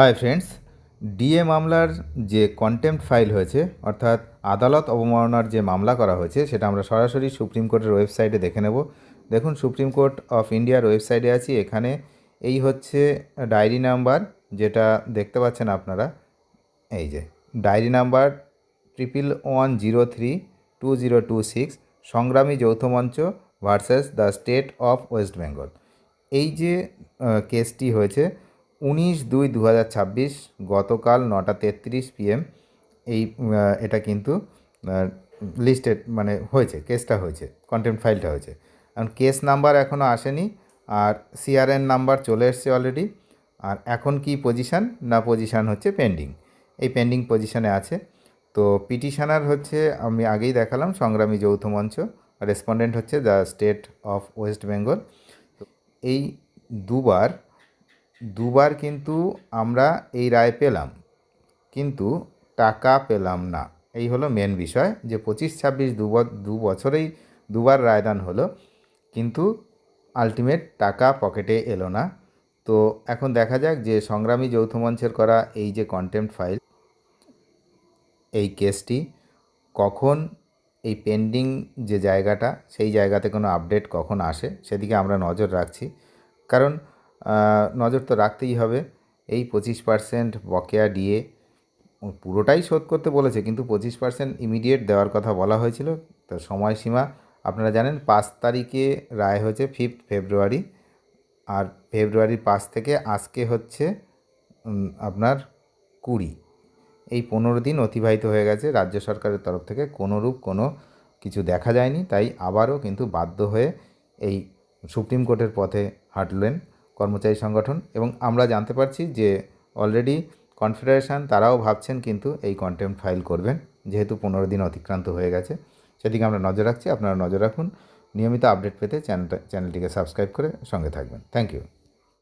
Hi friends, DA মামলার যে contempt file হয়েছে অর্থাৎ আদালত অবমাননার যে মামলা করা হয়েছে সেটা আমরা সরাসরি সুপ্রিম কোর্টের ওয়েবসাইটে দেখে নেব। দেখুন, সুপ্রিম কোর্ট অফ ইন্ডিয়ার ওয়েবসাইটে আছি। এখানে এই হচ্ছে ডায়েরি নাম্বার, যেটা দেখতে পাচ্ছেন আপনারা। এই যে ডায়েরি নাম্বার 1101032026 সংগ্রামী যৌথ মঞ্চ versus the state of West Bengal. এই যে কেসটি হয়েছে 19/2/2026 গতকাল 9:33 PM এই এটা কিন্তু লিস্টেড মানে হয়েছে, কেসটা হয়েছে, কন্টেম্পট ফাইলটা হয়েছে। কারণ কেস নাম্বার এখনও আসেনি, আর সিআরএন নাম্বার চলে এসছে অলরেডি। আর এখন কি পজিশান না, পজিশান হচ্ছে পেন্ডিং, এই পেন্ডিং পজিশানে আছে। তো পিটিশনার হচ্ছে, আমি আগেই দেখালাম, সংগ্রামী যৌথ মঞ্চ। রেসপন্ডেন্ট হচ্ছে the state of West Bengal. এই দুবার কিন্তু আমরা এই রায় পেলাম, কিন্তু টাকা পেলাম না। এই হলো মেন বিষয়, যে 25-26 দু বছরেই দুবার রায়দান হলো, কিন্তু আলটিমেট টাকা পকেটে এলো না। তো এখন দেখা যাক যে সংগ্রামী যৌথ মঞ্চের করা এই যে কন্টেম্পট ফাইল, এই কেসটি কখন, এই পেন্ডিং যে জায়গাটা, সেই জায়গাতে কোনো আপডেট কখন আসে সেদিকে আমরা নজর রাখছি। কারণ নজর তো রাখতেই হবে। এই 25% বকেয়া ডিএ পুরোটাই শোধ করতে বলেছে, কিন্তু 25% ইমিডিয়েট দেওয়ার কথা বলা হয়েছিল। তো সময়সীমা আপনারা জানেন, 5 তারিখে রায় হয়েছে, 5 ফেব্রুয়ারি। আর ফেব্রুয়ারির 5 থেকে আজকে হচ্ছে আপনার 20, এই 15 দিন অতিবাহিত হয়ে গেছে। রাজ্য সরকারের তরফ থেকে কোনোরূপ কোনো কিছু দেখা যায়নি, তাই আবারও কিন্তু বাধ্য হয়ে এই সুপ্রিম কোর্টের পথে হাঁটলেন কর্মচারী সংগঠন। এবং আমরা জানতে পারছি যে অলরেডি কনফেডারেশন তারাও ভাবছেন কিন্তু এই কন্টেম্পট ফাইল করবেন, যেহেতু 15 দিন অতিক্রান্ত হয়ে গেছে। সেদিকে আমরা নজর রাখছি, আপনারা নজর রাখুন। নিয়মিত আপডেট পেতে চ্যানেলটিকে সাবস্ক্রাইব করে সঙ্গে থাকবেন। Thank you.